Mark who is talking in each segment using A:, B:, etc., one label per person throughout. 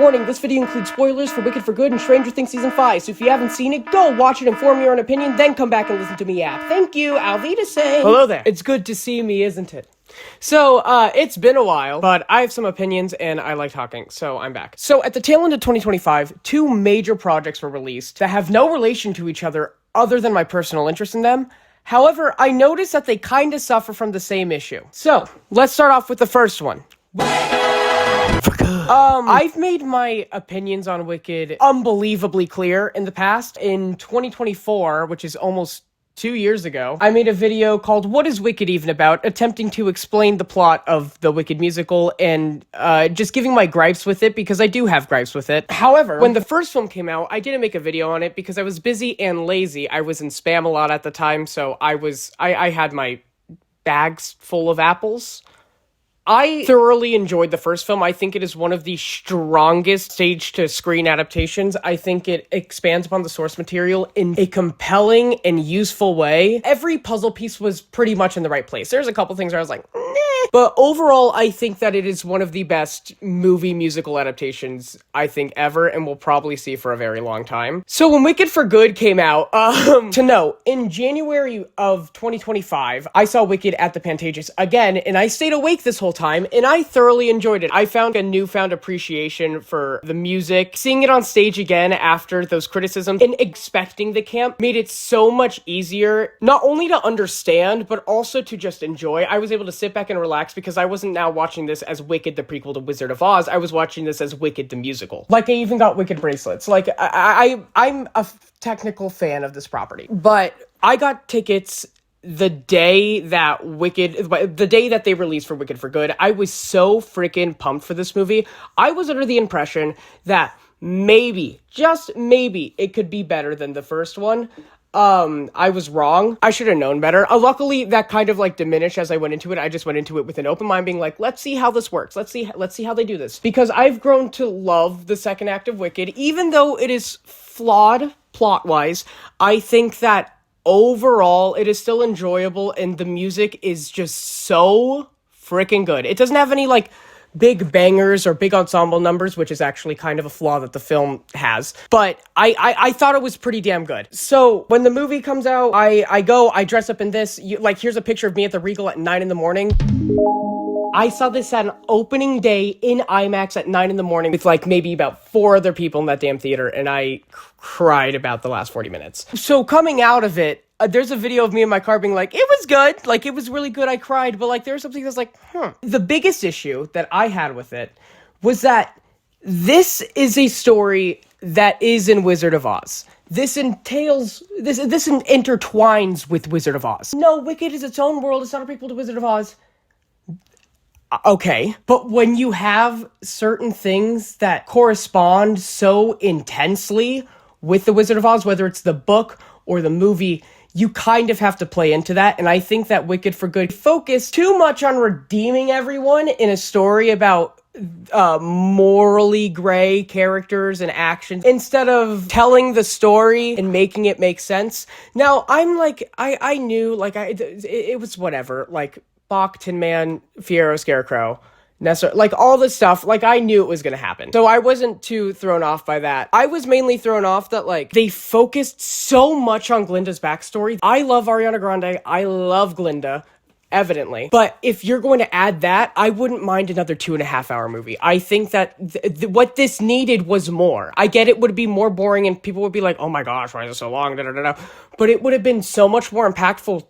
A: Warning, this video includes spoilers for Wicked for Good and Stranger Things Season 5, so if you haven't seen it, go watch it and form your own opinion, then come back and listen to me yap. Thank you, Alvita saying. Hello there. It's good to see me, isn't it? So, it's been a while, but I have some opinions and I like talking, so I'm back. So, at the tail end of 2025, two major projects were released that have no relation to each other than my personal interest in them. However, I noticed that they kinda suffer from the same issue. So, let's start off with the first one. I've made my opinions on Wicked unbelievably clear in the past. In 2024, which is almost 2 years ago, I made a video called What is Wicked Even About? Attempting to explain the plot of the Wicked musical and just giving my gripes with it, because I do have gripes with it. However, when the first film came out, I didn't make a video on it because I was busy and lazy. I was in spam a lot at the time, so I had my bags full of apples. I thoroughly enjoyed the first film. I think it is one of the strongest stage-to-screen adaptations. I think it expands upon the source material in a compelling and useful way. Every puzzle piece was pretty much in the right place. There's a couple things where I was like, nah. But overall, I think that it is one of the best movie musical adaptations I think ever, and we'll probably see for a very long time. So when Wicked for Good came out, to note, in January of 2025, I saw Wicked at the Pantages again, and I stayed awake this whole time, and I thoroughly enjoyed it. I found a newfound appreciation for the music. Seeing it on stage again after those criticisms and expecting the camp made it so much easier, not only to understand, but also to just enjoy. I was able to sit back and relax because I wasn't now watching this as Wicked, the prequel to Wizard of Oz. I was watching this as Wicked, the musical. Like, I even got Wicked bracelets. Like, I'm a technical fan of this property. But I got tickets the day that they released for Wicked for Good. I was so freaking pumped for this movie. I was under the impression that maybe, just maybe, it could be better than the first one. I was wrong. I should have known better. Luckily, that kind of like diminished as I went into it. I just went into it with an open mind, being like, let's see how this works. Let's see how they do this. Because I've grown to love the second act of Wicked, even though it is flawed plot-wise. I think that overall, it is still enjoyable, and the music is just so freaking good. It doesn't have any, like, big bangers or big ensemble numbers, which is actually kind of a flaw that the film has. But I thought it was pretty damn good. So when the movie comes out, I dress up in this. Here's a picture of me at the Regal at 9 in the morning. I saw this at an opening day in IMAX at 9 in the morning with like maybe about 4 other people in that damn theater, and I cried about the last 40 minutes. So coming out of it, there's a video of me in my car being like, it was good, like, it was really good, I cried, but, like, there was something that's like, The biggest issue that I had with it was that this is a story that is in Wizard of Oz. This intertwines with Wizard of Oz. No, Wicked is its own world, it's not a prequel to Wizard of Oz. Okay, but when you have certain things that correspond so intensely with the Wizard of Oz, whether it's the book or the movie, you kind of have to play into that, and I think that Wicked for Good focused too much on redeeming everyone in a story about morally gray characters and actions instead of telling the story and making it make sense. Now, I'm like, I knew, like, it was whatever, like, Bach, Tin Man, Fiyero, Scarecrow, Nessa, like, all this stuff, like, I knew it was gonna happen. So I wasn't too thrown off by that. I was mainly thrown off that, like, they focused so much on Glinda's backstory. I love Ariana Grande. I love Glinda, evidently. But if you're going to add that, I wouldn't mind another 2.5-hour movie. I think that what this needed was more. I get it would be more boring and people would be like, oh my gosh, why is it so long? But it would have been so much more impactful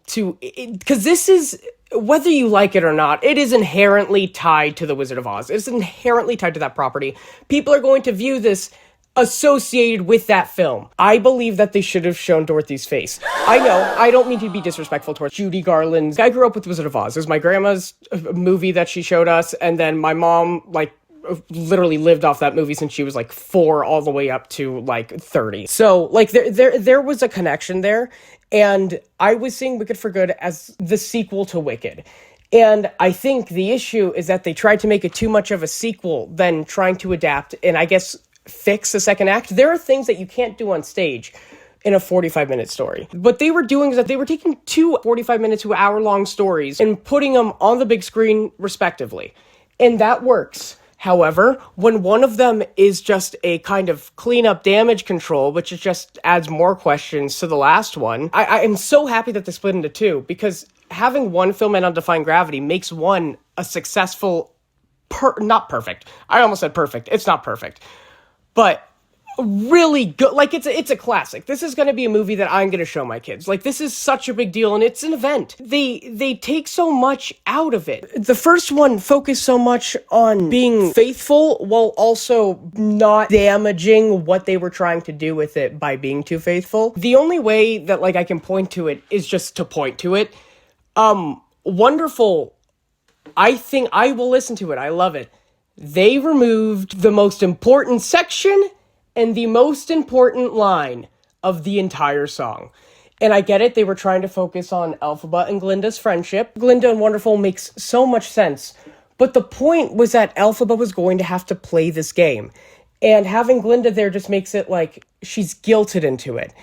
A: because this is, whether you like it or not, it is inherently tied to the Wizard of Oz. It's inherently tied to that property. People are going to view this associated with that film. I believe that they should have shown Dorothy's face. I know, I don't mean to be disrespectful towards Judy Garland's. I grew up with Wizard of Oz. It was my grandma's movie that she showed us, and then my mom, like, literally lived off that movie since she was like 4 all the way up to like 30. So like there was a connection there, and I was seeing Wicked for Good as the sequel to Wicked. And I think the issue is that they tried to make it too much of a sequel than trying to adapt and I guess fix the second act. There are things that you can't do on stage in a 45-minute story. What they were doing is that they were taking 2 45-minute to hour-long stories and putting them on the big screen respectively. And that works. However, when one of them is just a kind of cleanup damage control, which it just adds more questions to the last one, I am so happy that they split into two, because having one film end on Defying Gravity makes one a successful, not perfect. I almost said perfect. It's not perfect. But really good. Like, it's a classic. This is going to be a movie that I'm going to show my kids. Like, this is such a big deal, and it's an event. They take so much out of it. The first one focused so much on being faithful while also not damaging what they were trying to do with it by being too faithful. The only way that, like, I can point to it is just to point to it. Wonderful. I think I will listen to it. I love it. They removed the most important section and the most important line of the entire song. And I get it, they were trying to focus on Elphaba and Glinda's friendship. Glinda and Wonderful makes so much sense. But the point was that Elphaba was going to have to play this game. And having Glinda there just makes it like she's guilted into it.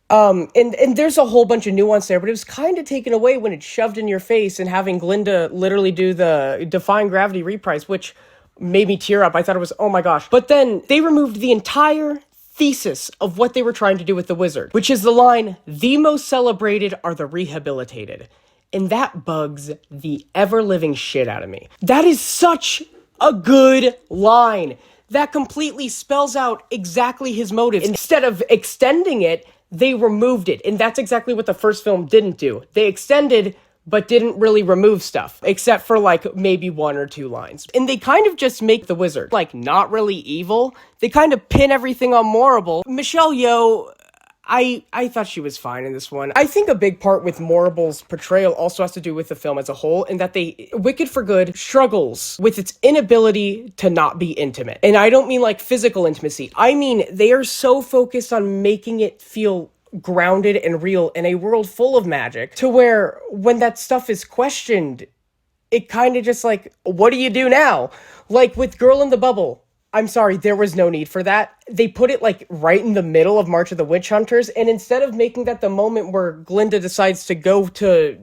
A: And there's a whole bunch of nuance there, but it was kind of taken away when it's shoved in your face and having Glinda literally do the Defying Gravity reprise, which made me tear up. I thought it was, oh my gosh. But then they removed the entire thesis of what they were trying to do with the wizard, which is the line, "The most celebrated are the rehabilitated." And that bugs the ever-living shit out of me. That is such a good line. That completely spells out exactly his motives. Instead of extending it, they removed it. And that's exactly what the first film didn't do. They extended but didn't really remove stuff, except for, like, maybe one or two lines. And they kind of just make the wizard, like, not really evil. They kind of pin everything on Morrible. Michelle Yeoh, I thought she was fine in this one. I think a big part with Morrible's portrayal also has to do with the film as a whole, in that Wicked for Good struggles with its inability to not be intimate. And I don't mean, like, physical intimacy. I mean, they are so focused on making it feel grounded and real in a world full of magic, to where when that stuff is questioned, it kind of just like, what do you do now? Like with Girl in the Bubble, I'm sorry, there was no need for that. They put it like right in the middle of March of the Witch Hunters, and instead of making that the moment where Glinda decides to go to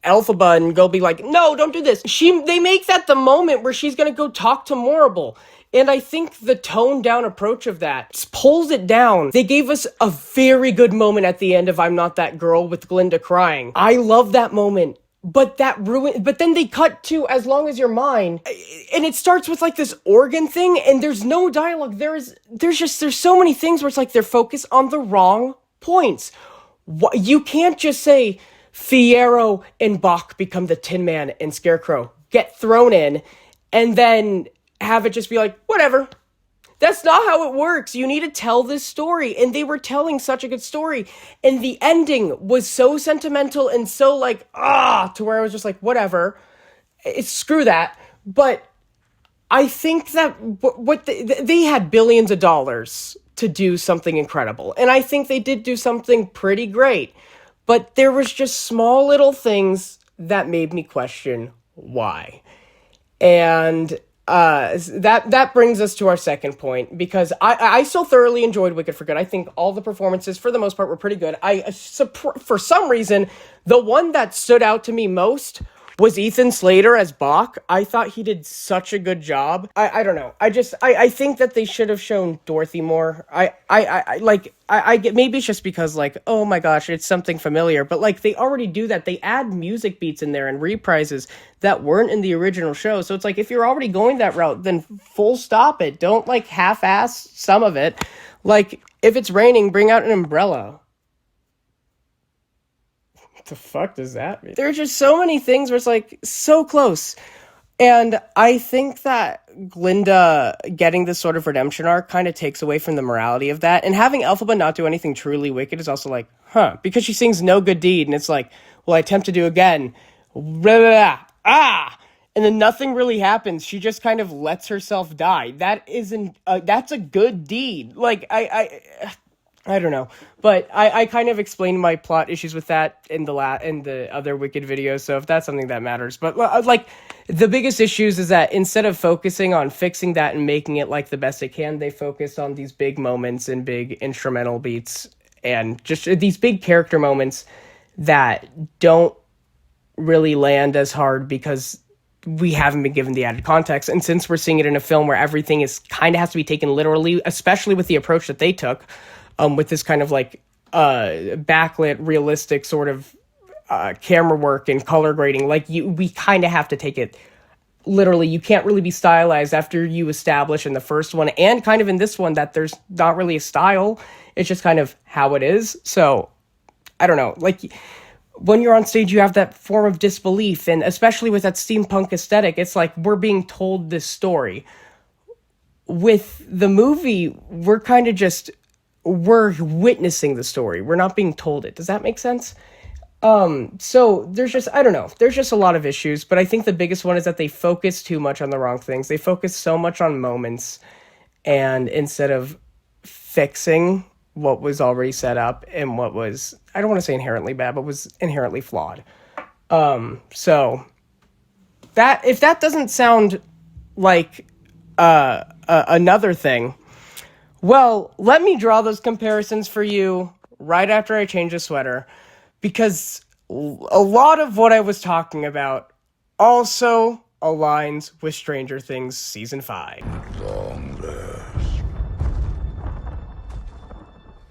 A: Elphaba and go be like, no, don't do this, they make that the moment where she's gonna go talk to Morrible. And I think the toned down approach of that pulls it down. They gave us a very good moment at the end of I'm Not That Girl with Glinda crying. I love that moment. But then they cut to As Long As You're Mine, and it starts with like this organ thing, and there's no dialogue. There's so many things where it's like they're focused on the wrong points. You can't just say Fiyero and Bach become the Tin Man and Scarecrow get thrown in, and then have it just be like, whatever. That's not how it works. You need to tell this story. And they were telling such a good story. And the ending was so sentimental and so like, to where I was just like, whatever. Screw that. But I think that they had billions of dollars to do something incredible. And I think they did do something pretty great. But there was just small little things that made me question why. And that brings us to our second point, because I so thoroughly enjoyed Wicked for Good. I think all the performances, for the most part, were pretty good. For some reason, the one that stood out to me most was Ethan Slater as Bach. I thought he did such a good job. I don't know. I think that they should have shown Dorothy more. I get, maybe it's just because like, oh my gosh, it's something familiar, but like they already do that. They add music beats in there and reprises that weren't in the original show. So it's like, if you're already going that route, then full stop it. Don't like half-ass some of it. Like if it's raining, bring out an umbrella. The fuck does that mean? There's just so many things where it's like so close. And I think that Glinda getting this sort of redemption arc kind of takes away from the morality of that. And having Elphaba not do anything truly wicked is also like, because she sings no good deed. And it's like, well, I attempt to do again. Blah, blah, blah, and then nothing really happens. She just kind of lets herself die. That's a good deed. Like, I don't know, but I kind of explained my plot issues with that in the other Wicked videos, so if that's something that matters. But like the biggest issues is that instead of focusing on fixing that and making it like the best it can, they focus on these big moments and big instrumental beats and just these big character moments that don't really land as hard because we haven't been given the added context. And since we're seeing it in a film where everything is kind of has to be taken literally, especially with the approach that they took, with this kind of like backlit, realistic sort of camera work and color grading, like we kind of have to take it literally. You can't really be stylized after you establish in the first one and kind of in this one that there's not really a style. It's just kind of how it is. So I don't know, like when you're on stage, you have that form of disbelief, and especially with that steampunk aesthetic, it's like we're being told this story. With the movie, we're kind of just, we're witnessing the story. We're not being told it. Does that make sense? So there's just, I don't know, there's just a lot of issues, but I think the biggest one is that they focus too much on the wrong things. They focus so much on moments, and instead of fixing what was already set up and what was, I don't want to say inherently bad, but was inherently flawed. So that, if that doesn't sound like another thing, well, let me draw those comparisons for you right after I change the sweater, because a lot of what I was talking about also aligns with Stranger Things Season 5.
B: Long last,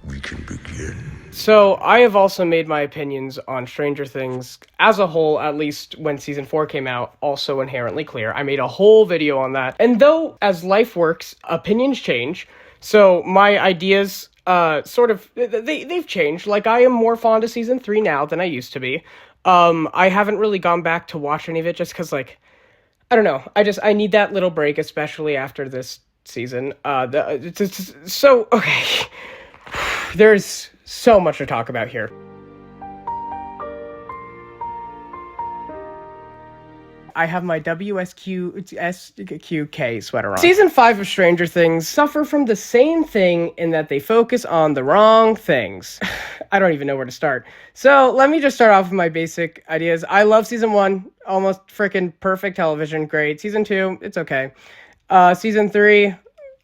B: we can begin.
A: So, I have also made my opinions on Stranger Things as a whole, at least when Season 4 came out, also inherently clear. I made a whole video on that. And though, as life works, opinions change, so my ideas sort of, they've changed. Like, I am more fond of Season 3 now than I used to be. I haven't really gone back to watch any of it just because, like, I don't know. I need that little break, especially after this season. So, okay. There's so much to talk about here. I have my WSQK sweater on. Season 5 of Stranger Things suffer from the same thing in that they focus on the wrong things. I don't even know where to start. So let me just start off with my basic ideas. I love Season 1. Almost freaking perfect television. Great. Season 2, it's okay. Season 3,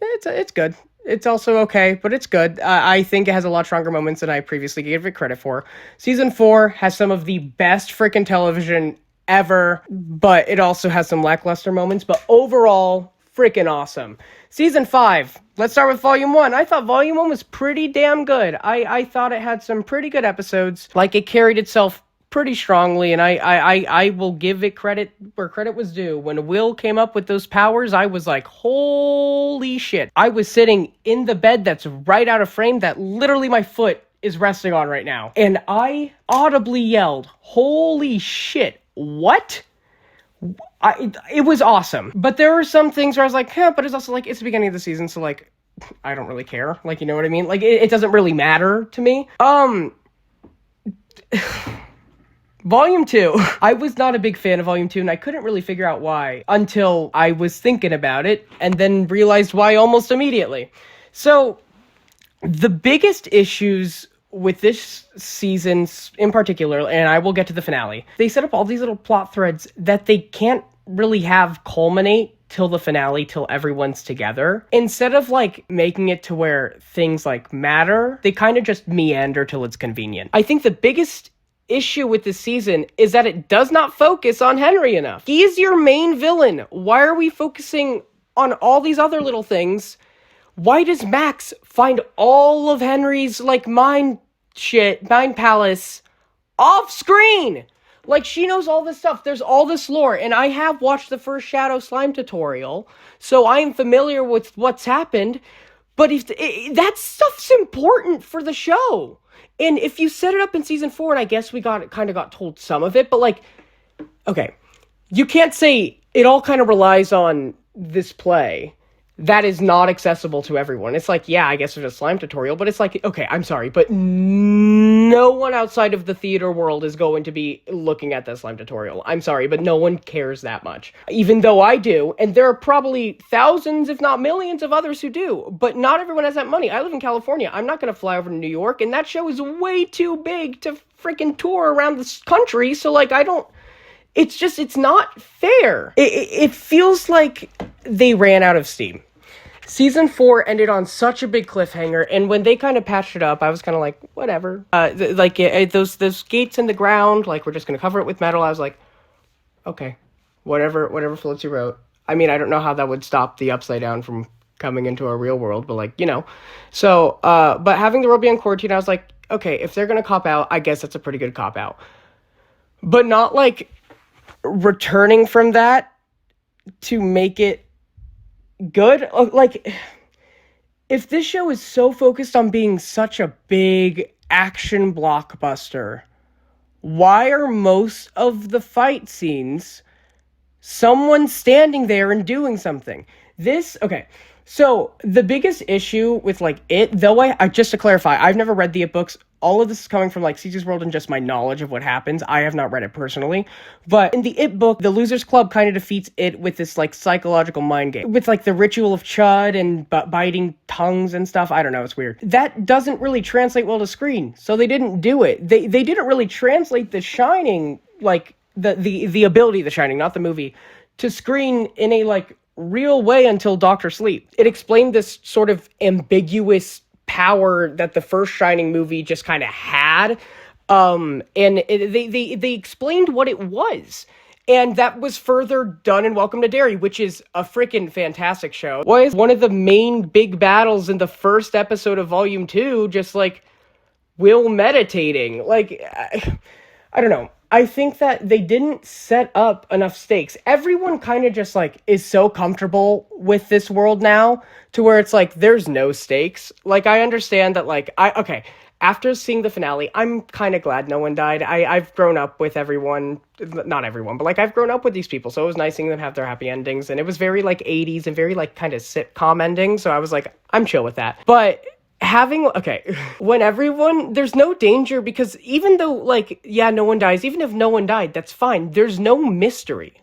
A: it's good. It's also okay, but it's good. I think it has a lot stronger moments than I previously gave it credit for. Season 4 has some of the best freaking television ever, but it also has some lackluster moments, but overall, freaking awesome. Season 5, let's start with Volume 1. I thought Volume 1 was pretty damn good. I thought it had some pretty good episodes. Like, it carried itself pretty strongly, and I will give it credit where credit was due. When Will came up with those powers, I was like, holy shit. I was sitting in the bed that's right out of frame that literally my foot is resting on right now. And I audibly yelled, holy shit, what? It was awesome. But there were some things where I was like, but it's also like, it's the beginning of the season, so like, I don't really care. Like, you know what I mean? Like, it doesn't really matter to me. Volume 2. I was not a big fan of Volume 2, and I couldn't really figure out why until I was thinking about it, and then realized why almost immediately. So, the biggest issues with this season in particular, and I will get to the finale, they set up all these little plot threads that they can't really have culminate till the finale, till everyone's together. Instead of like making it to where things like matter, they kind of just meander till it's convenient. I think the biggest issue with this season is that it does not focus on Henry enough. He's your main villain. Why are we focusing on all these other little things? Why does Max find all of Henry's like mind palace off screen? Like, she knows all this stuff. There's all this lore, and I have watched the first Shadow Slime tutorial, so I'm familiar with what's happened. But if that stuff's important for the show, and if you set it up in season 4, and I guess we got told some of it, but like, okay, you can't say it all kind of relies on this play that is not accessible to everyone. It's like, yeah, I guess there's a slime tutorial, but it's like, okay, I'm sorry, but no one outside of the theater world is going to be looking at that slime tutorial. I'm sorry, but no one cares that much. Even though I do, and there are probably thousands, if not millions of others who do, but not everyone has that money. I live in California. I'm not going to fly over to New York, and that show is way too big to freaking tour around this country, so like, it's not fair. It feels like they ran out of steam. Season 4 ended on such a big cliffhanger, and when they kind of patched it up, I was kind of like, whatever. Those gates in the ground, like, we're just going to cover it with metal. I was like, okay, whatever floats your boat. I mean, I don't know how that would stop the Upside Down from coming into our real world, but like, So, but having the world be on quarantine, I was like, okay, if they're gonna cop out, I guess that's a pretty good cop out. But not like returning from that to make it good. Like, if this show is so focused on being such a big action blockbuster, why are most of the fight scenes someone standing there and doing something? Okay. So the biggest issue with like it, though, I just to clarify, I've never read the It books. All of this is coming from like Caesar's World and just my knowledge of what happens. I have not read it personally, but in the It book, the Losers Club kind of defeats it with this like psychological mind game with like the ritual of Chud and biting tongues and stuff. I don't know, it's weird. That doesn't really translate well to screen, so they didn't do it. They didn't really translate The Shining, like the ability of The Shining, not the movie, to screen in a like real way until Doctor Sleep. It explained this sort of ambiguous power that the first Shining movie just kind of had, they explained what it was, and that was further done in Welcome to Derry, which is a freaking fantastic show. Was one of the main big battles in the first episode of Volume 2, just like Will meditating. Like, I don't know. I think that they didn't set up enough stakes. Everyone kind of just like is so comfortable with this world now to where it's like there's no stakes. Like, I understand that after seeing the finale, I'm kind of glad no one died. I've grown up with everyone, not everyone, but like I've grown up with these people, so it was nice seeing them have their happy endings, and it was very like 80s and very like kind of sitcom ending, so I was like, I'm chill with that. But when there's no danger, because even though like, yeah, no one dies, even if no one died, that's fine. There's no mystery.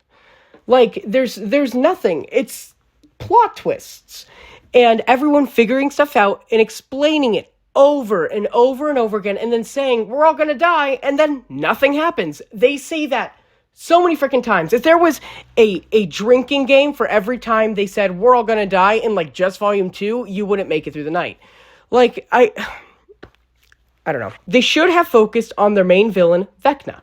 A: Like, there's nothing. It's plot twists and everyone figuring stuff out and explaining it over and over and over again, and then saying we're all gonna die, and then nothing happens. They say that so many freaking times. If there was a drinking game for every time they said we're all gonna die in like just Volume 2, you wouldn't make it through the night. Like, I don't know. They should have focused on their main villain, Vecna.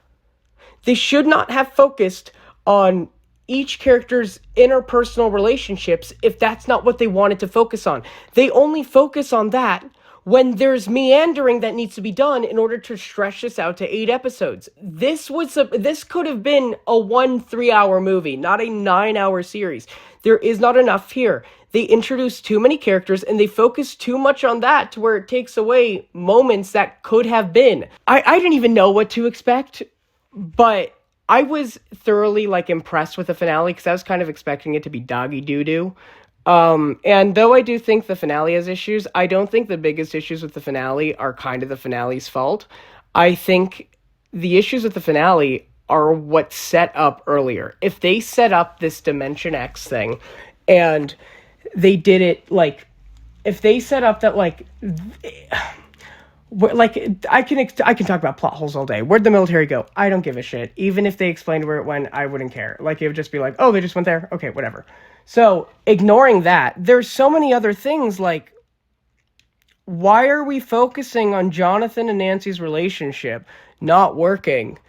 A: They should not have focused on each character's interpersonal relationships if that's not what they wanted to focus on. They only focus on that when there's meandering that needs to be done in order to stretch this out to 8 episodes. This could have been a 3-hour movie, not a 9-hour series. There is not enough here. They introduce too many characters and they focus too much on that to where it takes away moments that could have been. I didn't even know what to expect, but I was thoroughly like impressed with the finale because I was kind of expecting it to be doggy doo-doo. And though I do think the finale has issues, I don't think the biggest issues with the finale are kind of the finale's fault. I think the issues with the finale are what set up earlier. If they set up this Dimension X thing and they did it like, if they set up that like I can talk about plot holes all day. Where'd the military go? I don't give a shit. Even if they explained where it went, I wouldn't care. Like, it would just be like, oh, they just went there? Okay, whatever. So, ignoring that, there's so many other things, like, why are we focusing on Jonathan and Nancy's relationship not working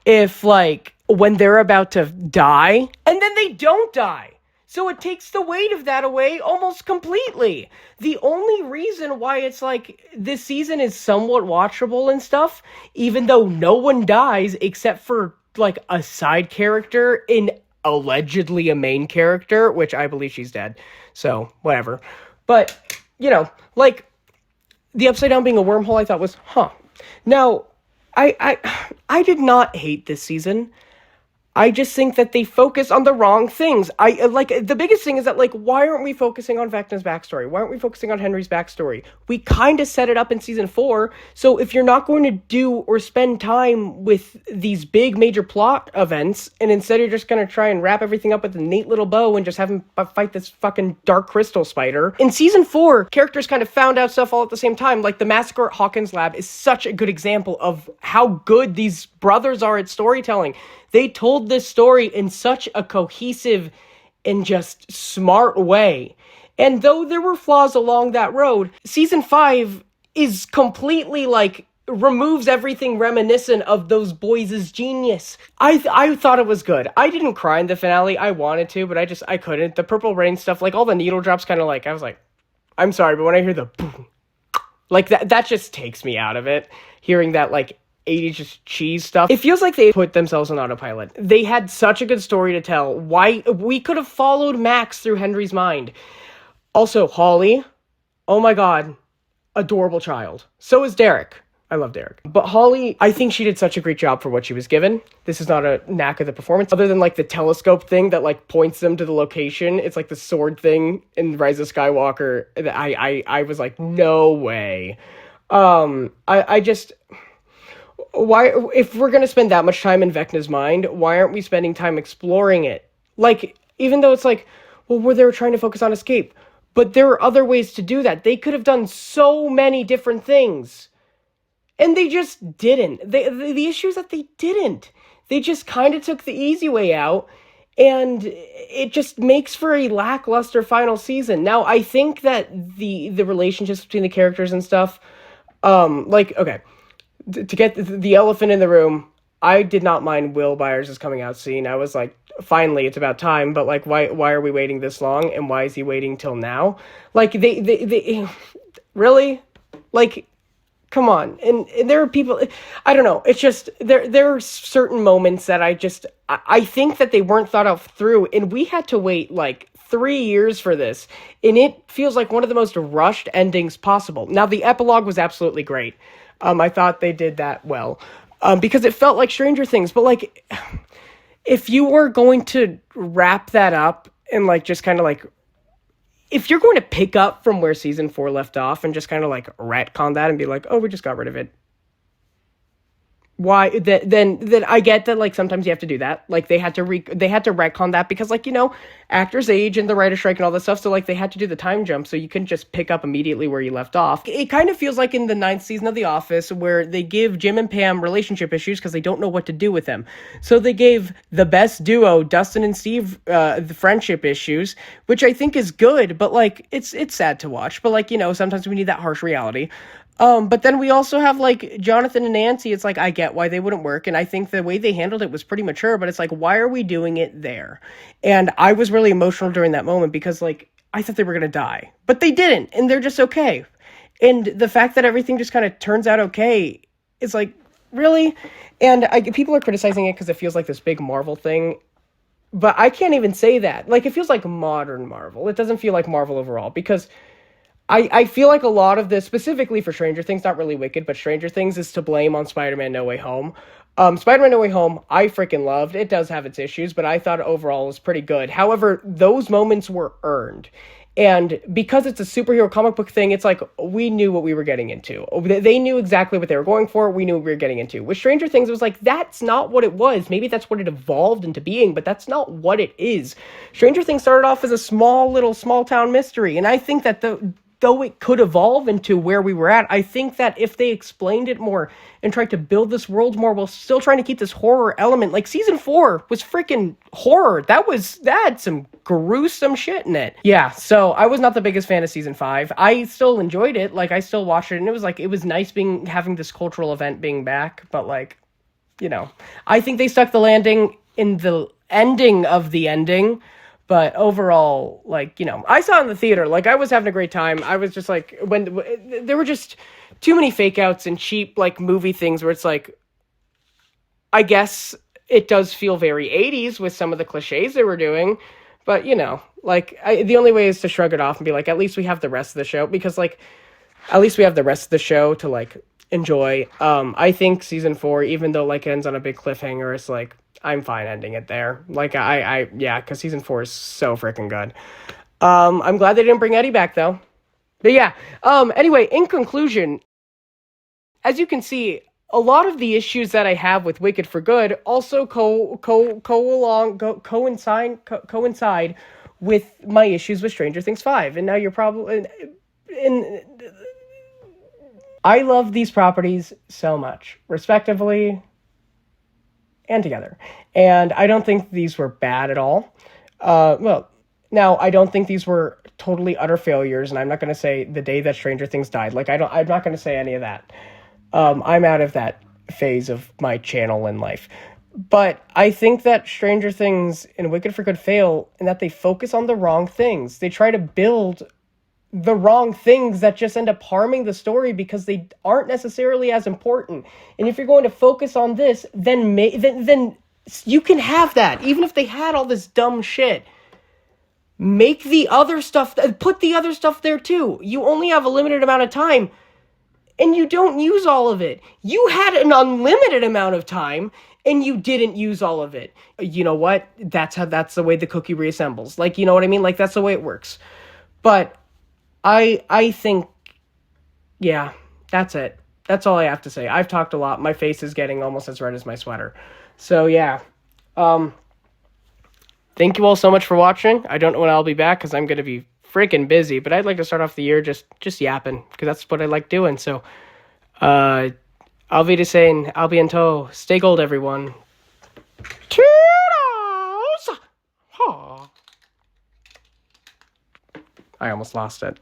A: if, like, when they're about to die, and then they don't die? So it takes the weight of that away almost completely. The only reason why it's like this season is somewhat watchable and stuff, even though no one dies except for like a side character in allegedly a main character, which I believe she's dead. So whatever. But, like the Upside Down being a wormhole, I thought was, Now, I did not hate this season. I just think that they focus on the wrong things. The biggest thing is that, like, why aren't we focusing on Vecna's backstory? Why aren't we focusing on Henry's backstory? We kind of set it up in season 4, so if you're not going to do or spend time with these big major plot events, and instead you're just going to try and wrap everything up with a neat little bow and just have him fight this fucking Dark Crystal spider. In season 4, characters kind of found out stuff all at the same time. Like, the massacre at Hawkins Lab is such a good example of how good these brothers are at storytelling. They told this story in such a cohesive and just smart way. And though there were flaws along that road, season 5 is completely like removes everything reminiscent of those boys' genius. I thought it was good. I didn't cry in the finale. I wanted to, but I couldn't. The Purple Rain stuff, like all the needle drops, kind of like, I was like, I'm sorry, but when I hear the boom, like that just takes me out of it. Hearing that like 80s just cheese stuff, it feels like they put themselves on autopilot. They had such a good story to tell. Why we could have followed Max through Henry's mind. Also, Holly, oh my god, adorable child. So is Derek. I love Derek. But Holly, I think she did such a great job for what she was given. This is not a knack of the performance. Other than, like, the telescope thing that, like, points them to the location. It's, like, the sword thing in Rise of Skywalker. I was like, no way. I just... Why, if we're gonna spend that much time in Vecna's mind, why aren't we spending time exploring it? Like, even though it's like, well, they were trying to focus on escape. But there are other ways to do that. They could have done so many different things. And they just didn't. The issue is that they didn't. They just kind of took the easy way out, and it just makes for a lackluster final season. Now, I think that the relationships between the characters and stuff, like, okay, to get the elephant in the room, I did not mind Will Byers' coming out scene. I was like, finally, it's about time, but, like, why are we waiting this long, and why is he waiting till now? Like, they really? Like... Come on. And there are people, I don't know. It's just, there are certain moments that I think that they weren't thought out through. And we had to wait like 3 years for this. And it feels like one of the most rushed endings possible. Now, the epilogue was absolutely great. I thought they did that well. Because it felt like Stranger Things. But like, if you were going to wrap that up and like just kind of like, if you're going to pick up from where season 4 left off and just kind of like retcon that and be like, oh, we just got rid of it. Why then I get that like sometimes you have to do that. Like they had to retcon that because like, you know, actors age and the writer strike and all this stuff. So like they had to do the time jump so you couldn't just pick up immediately where you left off. It kind of feels like in the 9th season of The Office where they give Jim and Pam relationship issues because they don't know what to do with them. So they gave the best duo, Dustin and Steve, the friendship issues, which I think is good, but like it's sad to watch. But like, you know, sometimes we need that harsh reality. But then we also have, like, Jonathan and Nancy. It's like, I get why they wouldn't work, and I think the way they handled it was pretty mature, but it's like, why are we doing it there? And I was really emotional during that moment because, like, I thought they were gonna die. But they didn't, and they're just okay. And the fact that everything just kind of turns out okay is like, really? And people are criticizing it because it feels like this big Marvel thing, but I can't even say that. Like, it feels like modern Marvel. It doesn't feel like Marvel overall, because... I feel like a lot of this, specifically for Stranger Things, not really Wicked, but Stranger Things is to blame on Spider-Man No Way Home. Spider-Man No Way Home, I freaking loved. It does have its issues, but I thought overall it was pretty good. However, those moments were earned. And because it's a superhero comic book thing, it's like, we knew what we were getting into. They knew exactly what they were going for. We knew what we were getting into. With Stranger Things, it was like, that's not what it was. Maybe that's what it evolved into being, but that's not what it is. Stranger Things started off as a small town mystery. And I think that though it could evolve into where we were at, I think that if they explained it more and tried to build this world more while still trying to keep this horror element, like season 4 was freaking horror. That had some gruesome shit in it. Yeah, so I was not the biggest fan of season 5. I still enjoyed it. Like, I still watched it, and it was nice having this cultural event being back, but like, you know, I think they stuck the landing in the ending of the ending. But overall, like, you know, I saw it in the theater. Like, I was having a great time. I was just like, when there were just too many fake outs and cheap, like, movie things where it's like, I guess it does feel very 80s with some of the cliches they were doing. But, you know, like, the only way is to shrug it off and be like, at least we have the rest of the show. Because, like, at least we have the rest of the show to, like, enjoy. I think season 4, even though, like, it ends on a big cliffhanger, it's like, I'm fine ending it there. Like, yeah, because season 4 is so freaking good. I'm glad they didn't bring Eddie back, though. But yeah, anyway, in conclusion, as you can see, a lot of the issues that I have with Wicked for Good also coincide with my issues with Stranger Things 5. And now you're probably... I love these properties so much, respectively and together. And I don't think these were bad at all. Well, now I don't think these were totally utter failures, and I'm not going to say the day that Stranger Things died. Like, I'm not going to say any of that. I'm out of that phase of my channel in life. But I think that Stranger Things and Wicked for Good fail in that they focus on the wrong things. They try to build the wrong things that just end up harming the story because they aren't necessarily as important. And if you're going to focus on this, then you can have that. Even if they had all this dumb shit, make the other stuff, put the other stuff there too. You only have a limited amount of time, and you don't use all of it. You had an unlimited amount of time, and you didn't use all of it. You know what? That's the way the cookie reassembles. Like, you know what I mean? Like, that's the way it works. But I think, yeah, that's it. That's all I have to say. I've talked a lot. My face is getting almost as red as my sweater. So, yeah. Thank you all so much for watching. I don't know when I'll be back because I'm going to be freaking busy, but I'd like to start off the year just yapping because that's what I like doing. So, Auf Wiedersehen, I'll be in tow. Stay gold, everyone. Toodles! Aw. I almost lost it.